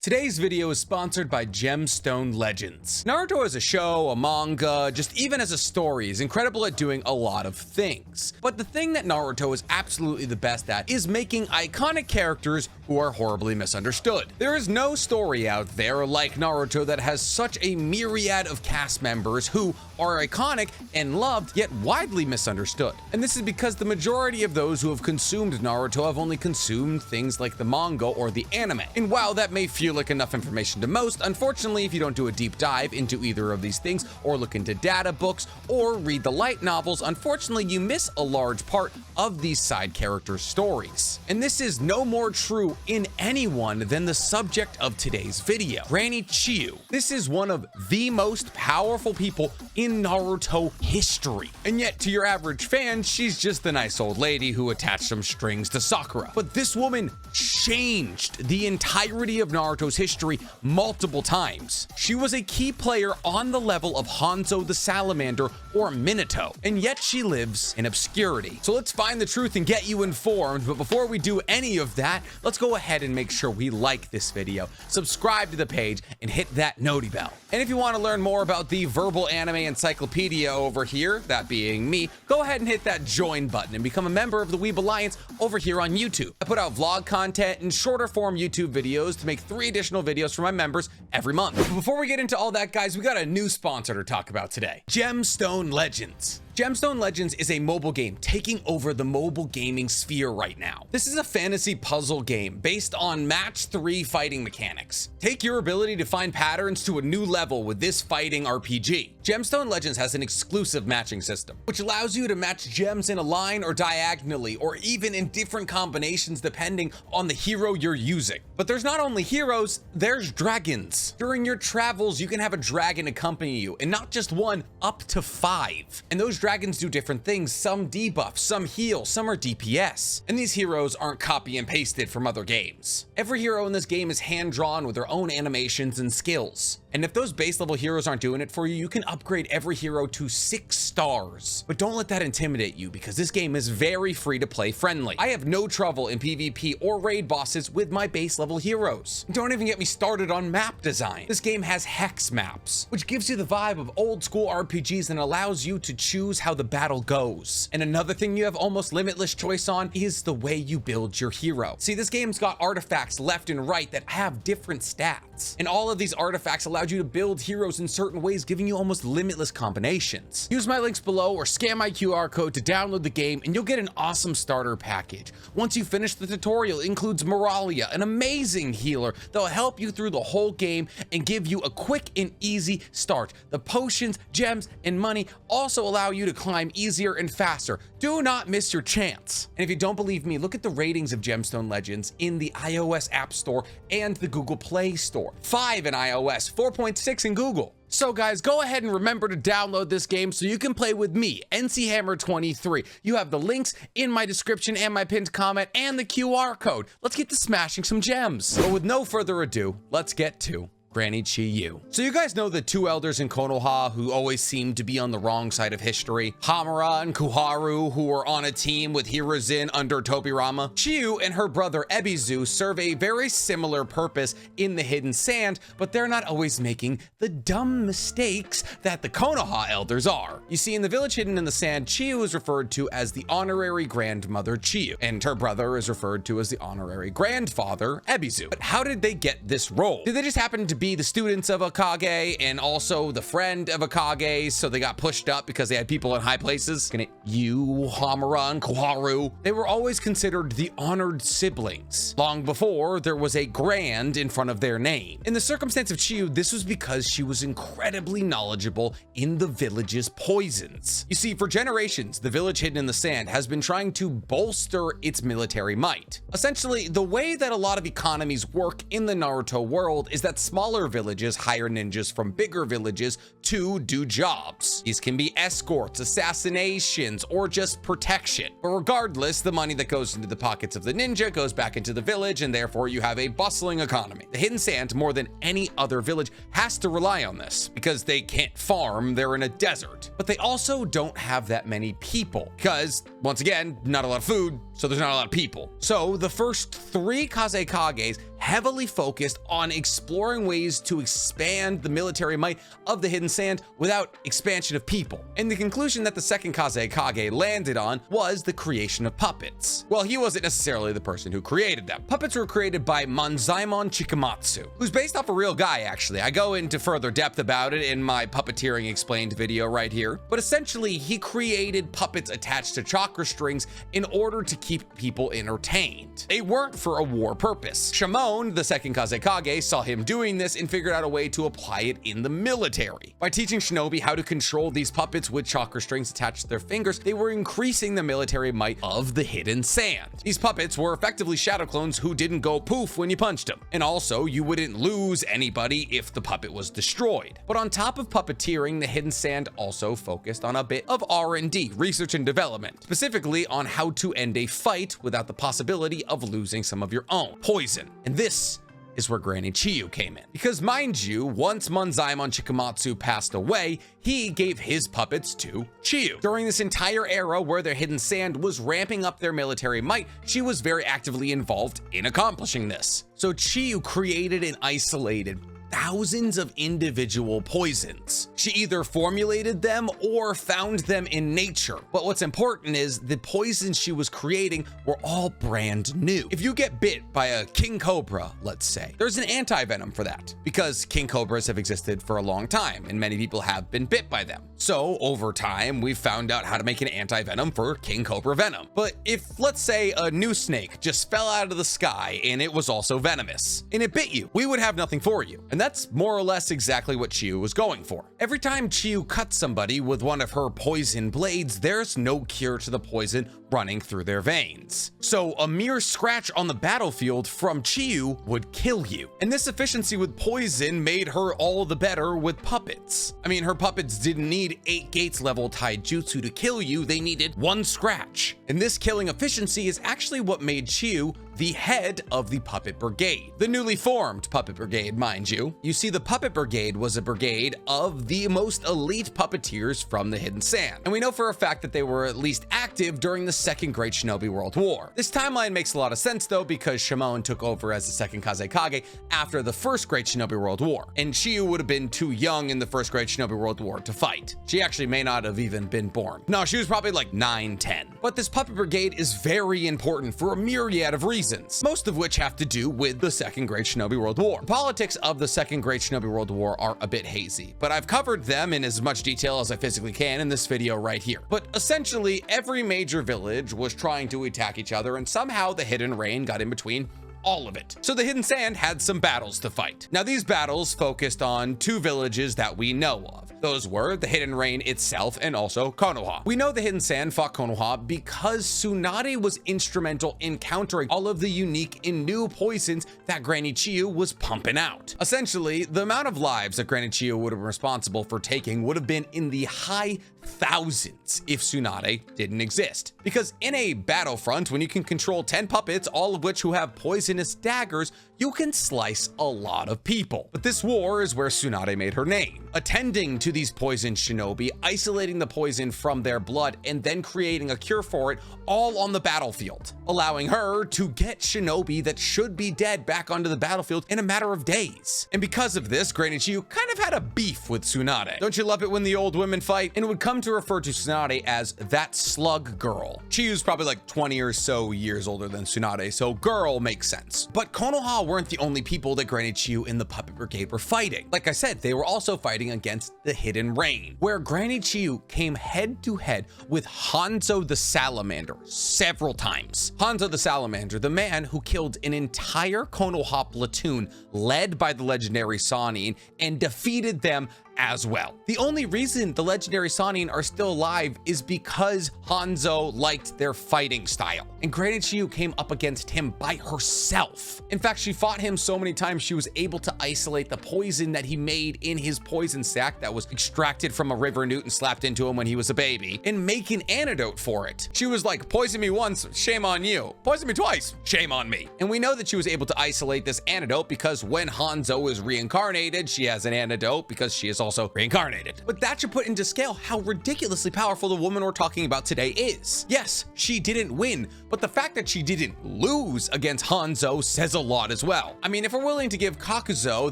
Today's video is sponsored by Gemstone Legends. Naruto as a show, a manga, just even as a story is incredible at doing a lot of things. But the thing that Naruto is absolutely the best at is making iconic characters who are horribly misunderstood. There is no story out there like Naruto that has such a myriad of cast members who are iconic and loved yet widely misunderstood. And this is because the majority of those who have consumed Naruto have only consumed things like the manga or the anime. And while that may feel like enough information to most, unfortunately, if you don't do a deep dive into either of these things or look into data books or read the light novels, unfortunately you miss a large part of these side characters' stories. And this is no more true in anyone than the subject of today's video, Granny Chiyo. This is one of the most powerful people in Naruto history. And yet to your average fan, she's just the nice old lady who attached some strings to Sakura. But this woman changed the entirety of Naruto's history multiple times. She was a key player on the level of Hanzo the Salamander or Minato, and yet she lives in obscurity. So let's find the truth and get you informed, but before we do any of that, let's go ahead and make sure we like this video, subscribe to the page, and hit that noti bell. And if you want to learn more about the verbal anime encyclopedia over here, that being me, go ahead and hit that join button and become a member of the Weeb Alliance over here on YouTube. I put out vlog content and shorter form YouTube videos to make 3 additional videos for my members every month. But before we get into all that, guys, we got a new sponsor to talk about today, Gemstone Legends. Gemstone Legends is a mobile game taking over the mobile gaming sphere right now. This is a fantasy puzzle game based on match 3 fighting mechanics. Take your ability to find patterns to a new level with this fighting RPG. Gemstone Legends has an exclusive matching system, which allows you to match gems in a line or diagonally, or even in different combinations depending on the hero you're using. But there's not only heroes, there's dragons. During your travels, you can have a dragon accompany you, and not just one, up to 5. And those dragons do different things. Some debuff, some heal, some are DPS. And these heroes aren't copy and pasted from other games. Every hero in this game is hand-drawn with their own animations and skills. And if those base level heroes aren't doing it for you, you can upgrade every hero to 6 stars. But don't let that intimidate you, because this game is very free to play friendly. I have no trouble in PvP or raid bosses with my base level heroes. Don't even get me started on map design. This game has hex maps, which gives you the vibe of old school RPGs and allows you to choose how the battle goes. And another thing you have almost limitless choice on is the way you build your hero. See, this game's got artifacts left and right that have different stats. And all of these artifacts allowed you to build heroes in certain ways, giving you almost limitless combinations. Use my links below or scan my QR code to download the game and you'll get an awesome starter package. Once you finish the tutorial, it includes Moralia, an amazing healer that will help you through the whole game and give you a quick and easy start. The potions, gems, and money also allow you to climb easier and faster. Do not miss your chance. And if you don't believe me, look at the ratings of Gemstone Legends in the iOS App Store and the Google Play Store. 5 in iOS, 4.6 in Google. So guys, go ahead and remember to download this game so you can play with me, NCHammer23. You have the links in my description and my pinned comment and the QR code. Let's get to smashing some gems. But with no further ado, let's get to Granny Chiyo. So you guys know the 2 elders in Konoha who always seem to be on the wrong side of history? Hamura and Kuharu, who were on a team with Hiruzen under Tobirama. Chiyo and her brother Ebizu serve a very similar purpose in the Hidden Sand, but they're not always making the dumb mistakes that the Konoha elders are. You see, in the village hidden in the sand, Chiyo is referred to as the honorary grandmother Chiyo, and her brother is referred to as the honorary grandfather Ebizu. But how did they get this role? Did they just happen to be the students of Akage and also the friend of Akage, so they got pushed up because they had people in high places? You, Hamura, and Koharu. They were always considered the honored siblings, long before there was a grand in front of their name. In the circumstance of Chiyo, this was because she was incredibly knowledgeable in the village's poisons. You see, for generations, the village hidden in the sand has been trying to bolster its military might. Essentially, the way that a lot of economies work in the Naruto world is that smaller villages hire ninjas from bigger villages to do jobs. These can be escorts, assassinations, or just protection. But regardless, the money that goes into the pockets of the ninja goes back into the village, and therefore you have a bustling economy. The Hidden Sand, more than any other village, has to rely on this because they can't farm, they're in a desert. But they also don't have that many people because, once again, not a lot of food, so there's not a lot of people. So the first 3 Kazekages heavily focused on exploring ways to expand the military might of the Hidden Sand without expansion of people. And the conclusion that the second Kazekage landed on was the creation of puppets. Well, he wasn't necessarily the person who created them. Puppets were created by Manzaemon Chikamatsu, who's based off a real guy, actually. I go into further depth about it in my puppeteering explained video right here. But essentially, he created puppets attached to chakra strings in order to keep people entertained. They weren't for a war purpose. Shimon, the second Kazekage, saw him doing this and figured out a way to apply it in the military. By teaching shinobi how to control these puppets with chakra strings attached to their fingers, they were increasing the military might of the Hidden Sand. These puppets were effectively shadow clones who didn't go poof when you punched them. And also, you wouldn't lose anybody if the puppet was destroyed. But on top of puppeteering, the Hidden Sand also focused on a bit of R&D, research and development, specifically on how to end a fight without the possibility of losing some of your own poison. And this is where Granny Chiyo came in. Because mind you, once Manzaemon Chikamatsu passed away, he gave his puppets to Chiyo. During this entire era where their Hidden Sand was ramping up their military might, she was very actively involved in accomplishing this. So Chiyo created and isolated thousands of individual poisons. She either formulated them or found them in nature. But what's important is the poisons she was creating were all brand new. If you get bit by a king cobra, let's say, there's an anti-venom for that because king cobras have existed for a long time and many people have been bit by them. So over time, we've found out how to make an anti-venom for king cobra venom. But if, let's say, a new snake just fell out of the sky and it was also venomous and it bit you, we would have nothing for you. And that's more or less exactly what Chiyo was going for. Every time Chiyo cuts somebody with one of her poison blades, there's no cure to the poison running through their veins. So a mere scratch on the battlefield from Chiyo would kill you. And this efficiency with poison made her all the better with puppets. I mean, her puppets didn't need 8 gates level taijutsu to kill you, they needed 1 scratch. And this killing efficiency is actually what made Chiyo the head of the Puppet Brigade. The newly formed Puppet Brigade, mind you. You see, the Puppet Brigade was a brigade of the most elite puppeteers from the Hidden Sand. And we know for a fact that they were at least active during the Second Great Shinobi World War. This timeline makes a lot of sense though, because Shimon took over as the second Kazekage after the First Great Shinobi World War. And Chiyo would have been too young in the First Great Shinobi World War to fight. She actually may not have even been born. No, she was probably like 9, 10. But this Puppet Brigade is very important for a myriad of reasons, most of which have to do with the Second Great Shinobi World War. The politics of the Second Great Shinobi World War are a bit hazy, but I've covered them in as much detail as I physically can in this video right here. But essentially, every major village was trying to attack each other, and somehow the Hidden Rain got in between all of it. So the Hidden Sand had some battles to fight. Now these battles focused on 2 villages that we know of. Those were the Hidden Rain itself and also Konoha. We know the Hidden Sand fought Konoha because Tsunade was instrumental in countering all of the unique and new poisons that Granny Chiyo was pumping out. Essentially, the amount of lives that Granny Chiyo would have been responsible for taking would have been in the high thousands if Tsunade didn't exist. Because in a battlefront, when you can control 10 puppets, all of which who have poisonous daggers, you can slice a lot of people. But this war is where Tsunade made her name, attending to these poisoned shinobi, isolating the poison from their blood, and then creating a cure for it all on the battlefield, allowing her to get shinobi that should be dead back onto the battlefield in a matter of days. And because of this, Granny Chiyo kind of had a beef with Tsunade. Don't you love it when the old women fight? And would come to refer to Tsunade as that slug girl. Chiyo's probably like 20 or so years older than Tsunade, so girl makes sense. But Konoha weren't the only people that Granny Chiyo and the Puppet Brigade were fighting. Like I said, they were also fighting against the Hidden Rain, where Granny Chiyo came head to head with Hanzo the Salamander several times. Hanzo the Salamander, the man who killed an entire Konoha platoon led by the legendary Sannin and defeated them as well. The only reason the legendary Sannin are still alive is because Hanzo liked their fighting style, and Granny Chiyo came up against him by herself. In fact, she fought him so many times she was able to isolate the poison that he made in his poison sac that was extracted from a river newt and slapped into him when he was a baby, and make an antidote for it. She was like, poison me once, shame on you. Poison me twice, shame on me. And we know that she was able to isolate this antidote because when Hanzo is reincarnated, she has an antidote because she is a also reincarnated. But that should put into scale how ridiculously powerful the woman we're talking about today is. Yes, she didn't win, but the fact that she didn't lose against Hanzo says a lot as well. I mean, if we're willing to give Kakuzo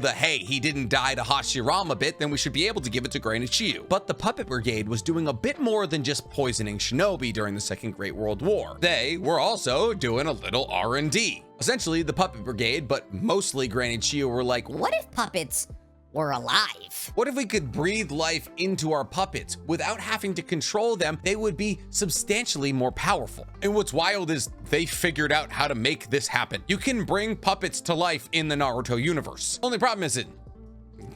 the hey, he didn't die to Hashirama bit, then we should be able to give it to Granny Chiyo. But the Puppet Brigade was doing a bit more than just poisoning shinobi during the Second Great World War. They were also doing a little R&D. Essentially, the Puppet Brigade, but mostly Granny Chiyo, were like, what if puppets were alive? What if we could breathe life into our puppets without having to control them? They would be substantially more powerful. And what's wild is they figured out how to make this happen. You can bring puppets to life in the Naruto universe. Only problem is it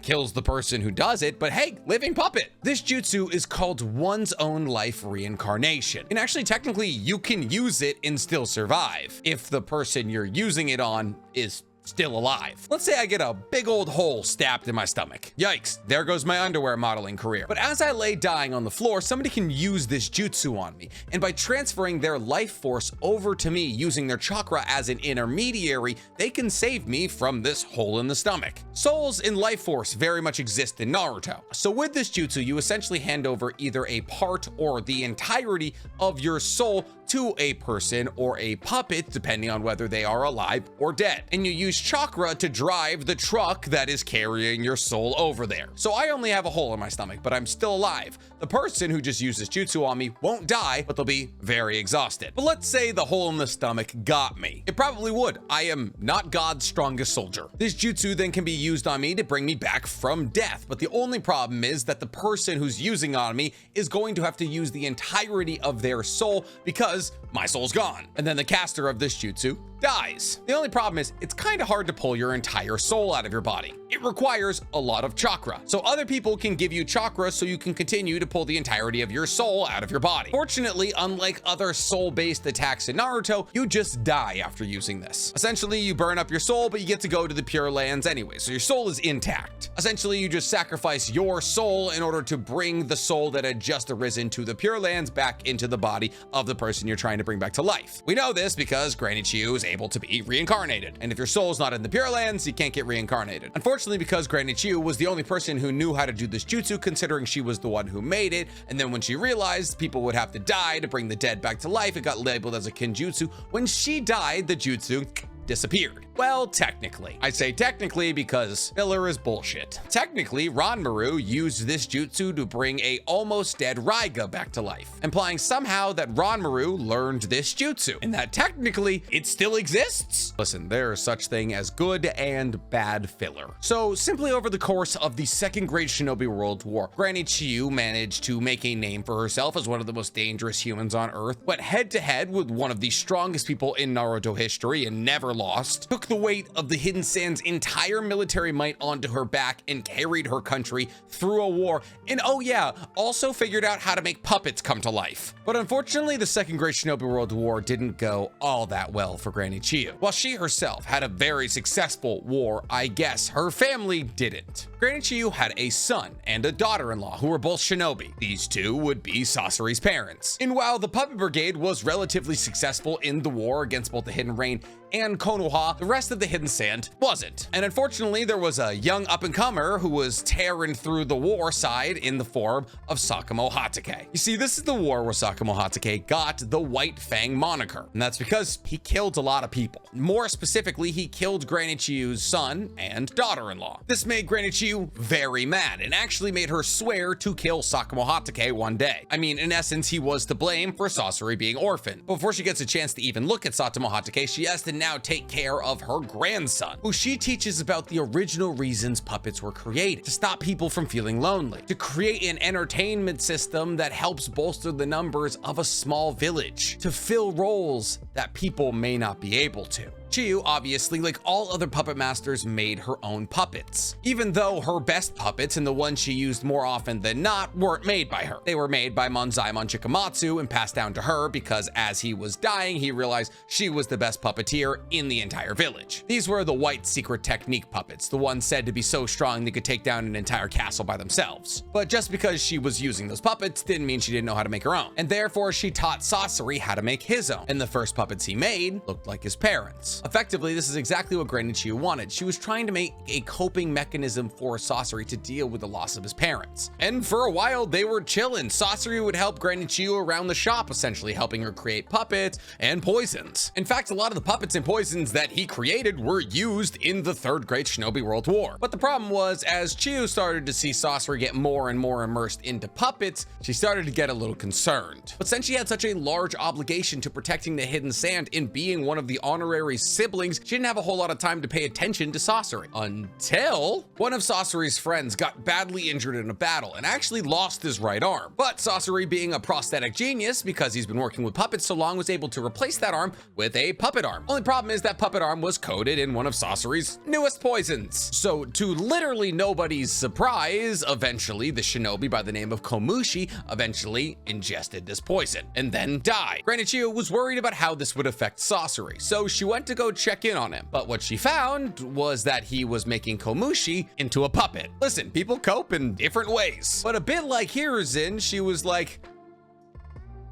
kills the person who does it, but hey, living puppet. This jutsu is called one's own life reincarnation. And actually, technically, you can use it and still survive if the person you're using it on is still alive. Let's say I get a big old hole stabbed in my stomach. Yikes, there goes my underwear modeling career. But as I lay dying on the floor, somebody can use this jutsu on me. And by transferring their life force over to me using their chakra as an intermediary, they can save me from this hole in the stomach. Souls and life force very much exist in Naruto. So with this jutsu, you essentially hand over either a part or the entirety of your soul to a person or a puppet, depending on whether they are alive or dead. And you use chakra to drive the truck that is carrying your soul over there. So I only have a hole in my stomach, but I'm still alive. The person who just uses jutsu on me won't die, but they'll be very exhausted. But let's say the hole in the stomach got me. It probably would. I am not God's strongest soldier. This jutsu then can be used on me to bring me back from death. But the only problem is that the person who's using on me is going to have to use the entirety of their soul because my soul's gone. And then the caster of this jutsu dies. The only problem is it's kind of hard to pull your entire soul out of your body. It requires a lot of chakra. So other people can give you chakra so you can continue to pull the entirety of your soul out of your body. Fortunately, unlike other soul-based attacks in Naruto, you just die after using this. Essentially, you burn up your soul, but you get to go to the Pure Lands anyway, so your soul is intact. Essentially, you just sacrifice your soul in order to bring the soul that had just arisen to the Pure Lands back into the body of the person you're trying to bring back to life. We know this because Granny Chiyo is able to be reincarnated. And if your soul's not in the Pure Lands, you can't get reincarnated. Unfortunately, because Granny Chiyo was the only person who knew how to do this jutsu, considering she was the one who made it, and then when she realized people would have to die to bring the dead back to life, it got labeled as a kinjutsu. When she died, the jutsu disappeared. Well, technically. I say technically because filler is bullshit. Technically, Ranmaru used this jutsu to bring a almost dead Raiga back to life, implying somehow that Ranmaru learned this jutsu, and that technically it still exists. Listen, there is such thing as good and bad filler. So simply over the course of the Second Great Shinobi World War, Granny Chiyo managed to make a name for herself as one of the most dangerous humans on Earth, went head to head with one of the strongest people in Naruto history and never lost, took the weight of the Hidden Sand's entire military might onto her back and carried her country through a war, and oh yeah, also figured out how to make puppets come to life. But unfortunately, the Second Great Shinobi World War didn't go all that well for Granny Chiyo. While she herself had a very successful war, I guess her family didn't. Granny Chiyo had a son and a daughter-in-law who were both shinobi. These two would be Sasori's parents. And while the Puppet Brigade was relatively successful in the war against both the Hidden Rain and Konoha, the rest of the Hidden Sand wasn't. And unfortunately, there was a young up-and-comer who was tearing through the war side in the form of Sakamo Hatake. You see, this is the war where Sakamo Hatake got the White Fang moniker, and that's because he killed a lot of people. More specifically, he killed Granny Chiyo's son and daughter-in-law. This made Granny Chiyo very mad and actually made her swear to kill Sakamo Hatake one day. I mean, in essence, he was to blame for Sasori being orphaned. Before she gets a chance to even look at Sakamo Hatake, she has to now take care of her grandson, who she teaches about the original reasons puppets were created: to stop people from feeling lonely, to create an entertainment system that helps bolster the numbers of a small village, to fill roles that people may not be able to. Chiyo, obviously, like all other puppet masters, made her own puppets, even though her best puppets and the ones she used more often than not weren't made by her. They were made by Monzaemon Chikamatsu and passed down to her because as he was dying, he realized she was the best puppeteer in the entire village. These were the white secret technique puppets, the ones said to be so strong they could take down an entire castle by themselves. But just because she was using those puppets didn't mean she didn't know how to make her own, and therefore she taught Sasori how to make his own, and the first puppets he made looked like his parents. Effectively, this is exactly what Granny Chiyo wanted. She was trying to make a coping mechanism for Sasori to deal with the loss of his parents. And for a while, they were chilling. Sasori would help Granny Chiyo around the shop, essentially helping her create puppets and poisons. In fact, a lot of the puppets and poisons that he created were used in the Third Great Shinobi World War. But the problem was, as Chiyo started to see Sasori get more and more immersed into puppets, she started to get a little concerned. But since she had such a large obligation to protecting the hidden sand in being one of the honorary siblings, she didn't have a whole lot of time to pay attention to Sasori. Until one of Sasori's friends got badly injured in a battle and actually lost his right arm. But Sasori, being a prosthetic genius, because he's been working with puppets so long, was able to replace that arm with a puppet arm. Only problem is that puppet arm was coated in one of Sasori's newest poisons. So to literally nobody's surprise, eventually the shinobi by the name of Komushi eventually ingested this poison and then died. Granny Chiyo was worried about how this would affect Sasori, so she went to go check in on him. But what she found was that he was making Komushi into a puppet. Listen, people cope in different ways. But a bit like Hiruzen, she was like,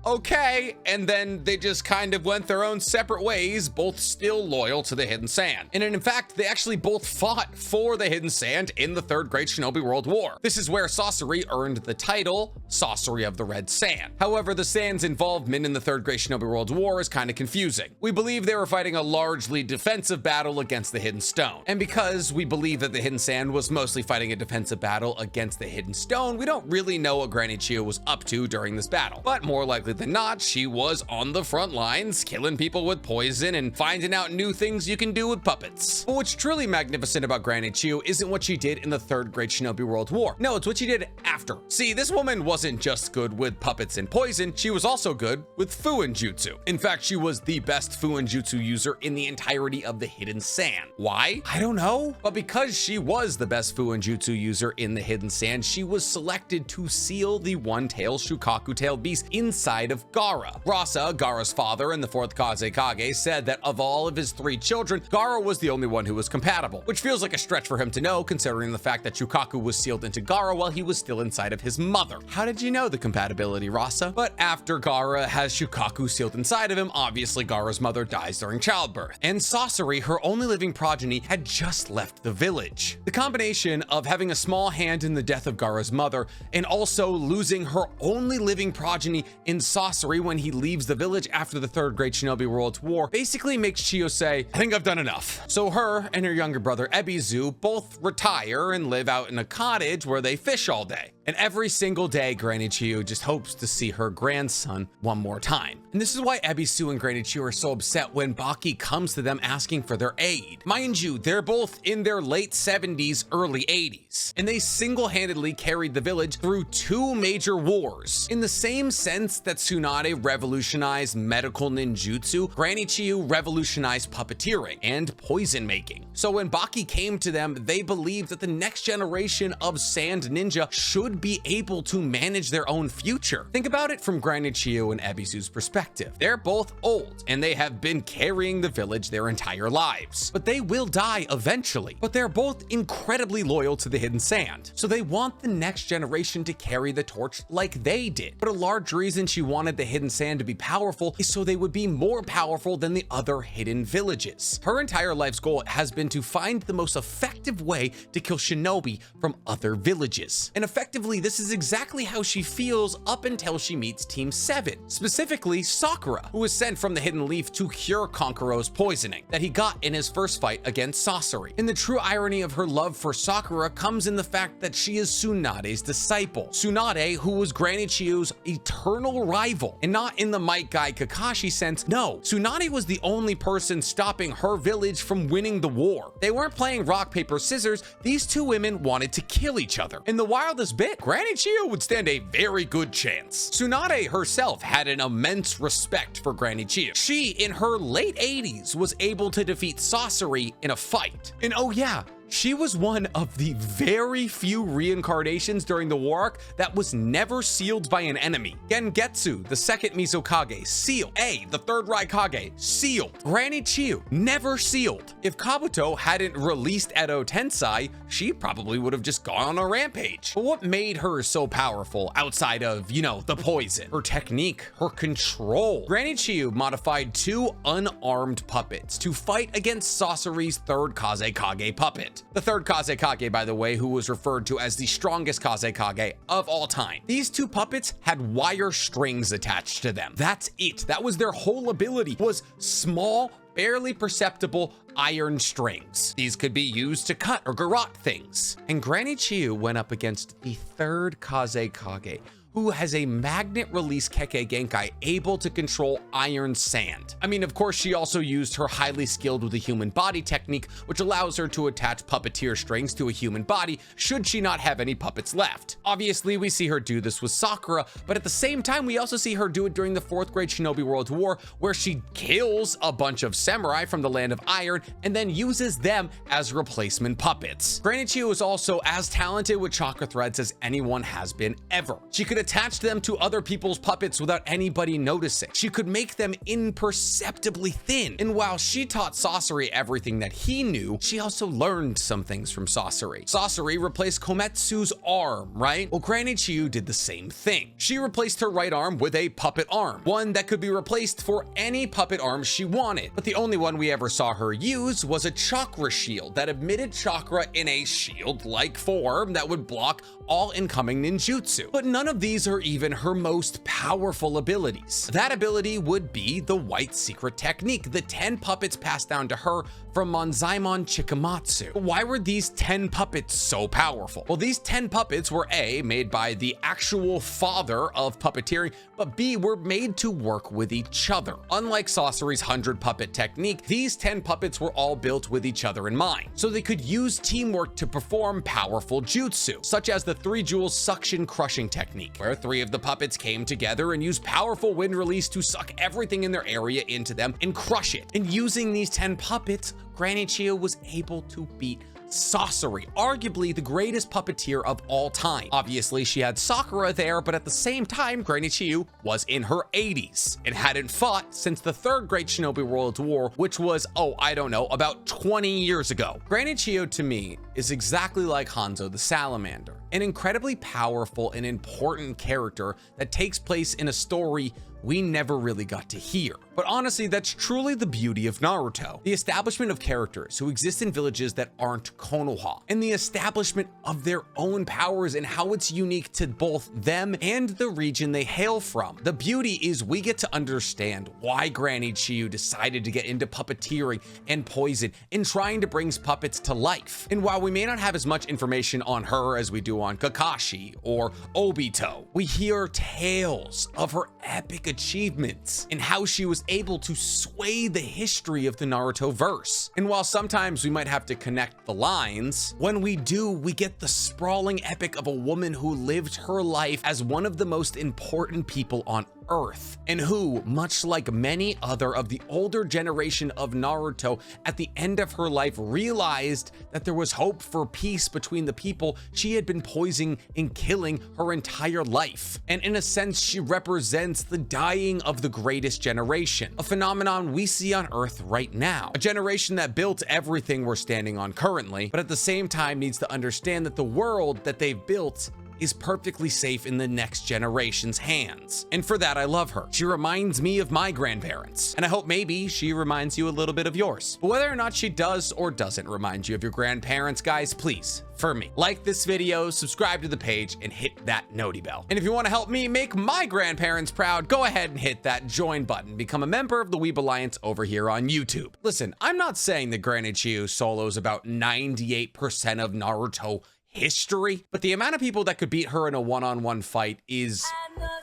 okay, and then they just kind of went their own separate ways, both still loyal to the Hidden Sand. And in fact, they actually both fought for the Hidden Sand in the Third Great Shinobi World War. This is where Sasori earned the title Sasori of the Red Sand. However, the Sand's involvement in the Third Great Shinobi World War is kind of confusing. We believe they were fighting a largely defensive battle against the Hidden Stone. And because we believe that the Hidden Sand was mostly fighting a defensive battle against the Hidden Stone, we don't really know what Granny Chiyo was up to during this battle. But more likely than not, she was on the front lines, killing people with poison and finding out new things you can do with puppets. But what's truly magnificent about Granny Chiyo isn't what she did in the Third Great Shinobi World War. No, it's what she did after. See, this woman wasn't just good with puppets and poison, she was also good with Fuin Jutsu. In fact, she was the best Fuin Jutsu user in the entirety of the Hidden Sand. Why? I don't know. But because she was the best Fuin Jutsu user in the Hidden Sand, she was selected to seal the one-tailed Shukaku-tailed beast inside of Gaara. Rasa, Gaara's father and the fourth Kazekage, said that of all of his 3 children, Gaara was the only one who was compatible, which feels like a stretch for him to know considering the fact that Shukaku was sealed into Gaara while he was still inside of his mother. How did you know the compatibility, Rasa? But after Gaara has Shukaku sealed inside of him, obviously Gaara's mother dies during childbirth. And Sasori, her only living progeny, had just left the village. The combination of having a small hand in the death of Gaara's mother and also losing her only living progeny in Sasori when he leaves the village after the Third Great Shinobi World War basically makes Chiyo say, I think I've done enough. So her and her younger brother Ebizu both retire and live out in a cottage where they fish all day. And every single day, Granny Chiyo just hopes to see her grandson one more time. And this is why Ebisu and Granny Chiyo are so upset when Baki comes to them asking for their aid. Mind you, they're both in their late 70s, early 80s, and they single-handedly carried the village through 2 major wars. In the same sense that Tsunade revolutionized medical ninjutsu, Granny Chiyo revolutionized puppeteering and poison making. So when Baki came to them, they believed that the next generation of sand ninja should be able to manage their own future. Think about it from Granny Chiyo and Ebisu's perspective. They're both old and they have been carrying the village their entire lives, but they will die eventually. But they're both incredibly loyal to the Hidden Sand, so they want the next generation to carry the torch like they did. But a large reason she wanted the Hidden Sand to be powerful is so they would be more powerful than the other hidden villages. Her entire life's goal has been to find the most effective way to kill shinobi from other villages. And effectively, this is exactly how she feels up until she meets Team 7, specifically Sakura, who was sent from the Hidden Leaf to cure Konkuro's poisoning that he got in his first fight against Sasori. And the true irony of her love for Sakura comes in the fact that she is Tsunade's disciple. Tsunade, who was Granny Chiyo's eternal rival, and not in the Might Guy Kakashi sense. No, Tsunade was the only person stopping her village from winning the war. They weren't playing rock, paper, scissors. These 2 women wanted to kill each other. In the wildest bit, Granny Chiyo would stand a very good chance. Tsunade herself had an immense respect for Granny Chiyo. She, in her late 80s, was able to defeat Sasori in a fight. And oh yeah, She was one of the very few reincarnations during the war arc that was never sealed by an enemy. Gengetsu, the second Mizukage, sealed. The third Raikage, sealed. Granny Chiyo, never sealed. If Kabuto hadn't released Edo Tensei, she probably would have just gone on a rampage. But what made her so powerful outside of, you know, the poison? Her technique, her control. Granny Chiyo modified 2 unarmed puppets to fight against Sasori's third Kazekage puppet. The third Kazekage, by the way, who was referred to as the strongest Kazekage of all time. These 2 puppets had wire strings attached to them. That's it. That was their whole ability, was small, barely perceptible iron strings. These could be used to cut or garrote things. And Granny Chiyo went up against the third Kazekage, who has a magnet release Kekkei Genkai able to control iron sand. I mean, of course, she also used her highly skilled with a human body technique, which allows her to attach puppeteer strings to a human body should she not have any puppets left. Obviously, we see her do this with Sakura, but at the same time, we also see her do it during the 4th Great Shinobi World War, where she kills a bunch of samurai from the Land of Iron and then uses them as replacement puppets. Granny Chiyo is also as talented with chakra threads as anyone has been ever. She could attach them to other people's puppets without anybody noticing. She could make them imperceptibly thin. And while she taught Sasori everything that he knew, she also learned some things from Sasori. Sasori replaced Kometsu's arm, right? Well, Granny Chiyo did the same thing. She replaced her right arm with a puppet arm, one that could be replaced for any puppet arm she wanted. But the only one we ever saw her use was a chakra shield that emitted chakra in a shield-like form that would block all incoming ninjutsu. But none of these are even her most powerful abilities. That ability would be the white secret technique, the 10 puppets passed down to her from Monzaimon Chikamatsu. Why were these 10 puppets so powerful? Well, these 10 puppets were A, made by the actual father of puppeteering, but B, were made to work with each other. Unlike Sasori's 100 puppet technique, these 10 puppets were all built with each other in mind, so they could use teamwork to perform powerful jutsu, such as the 3 jewels suction crushing technique, where 3 of the puppets came together and used powerful wind release to suck everything in their area into them and crush it. And using these 10 puppets, Granny Chiyo was able to beat Sasori, arguably the greatest puppeteer of all time. Obviously, she had Sakura there, but at the same time, Granny Chiyo was in her 80s and hadn't fought since the 3rd Great Shinobi World War, which was, I don't know, about 20 years ago. Granny Chiyo, to me, is exactly like Hanzo the Salamander, an incredibly powerful and important character that takes place in a story we never really got to hear. But honestly, that's truly the beauty of Naruto. The establishment of characters who exist in villages that aren't Konoha, and the establishment of their own powers and how it's unique to both them and the region they hail from. The beauty is we get to understand why Granny Chiyo decided to get into puppeteering and poison and trying to bring puppets to life. And while we may not have as much information on her as we do on Kakashi or Obito, we hear tales of her epic achievements and how she was able to sway the history of the Naruto verse. And while sometimes we might have to connect the lines, when we do, we get the sprawling epic of a woman who lived her life as one of the most important people on Earth, and who, much like many other of the older generation of Naruto, at the end of her life realized that there was hope for peace between the people she had been poisoning and killing her entire life. And in a sense, she represents the dying of the greatest generation, a phenomenon we see on Earth right now. A generation that built everything we're standing on currently, but at the same time needs to understand that the world that they've built is perfectly safe in the next generation's hands. And for that, I love her. She reminds me of my grandparents, and I hope maybe she reminds you a little bit of yours. But whether or not she does or doesn't remind you of your grandparents, guys, please, for me, like this video, subscribe to the page, and hit that noti bell. And if you want to help me make my grandparents proud, go ahead and hit that join button. Become a member of the Weeb Alliance over here on YouTube. Listen, I'm not saying that Granny Chiyo solos about 98% of Naruto history, but the amount of people that could beat her in a one-on-one fight is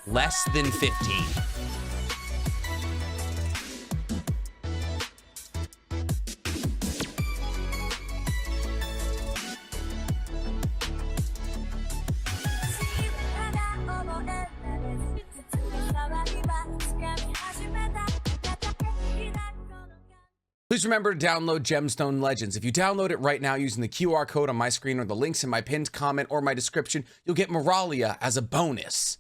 less than 15. Please remember to download Gemstone Legends. If you download it right now using the QR code on my screen or the links in my pinned comment or my description, you'll get Moralia as a bonus.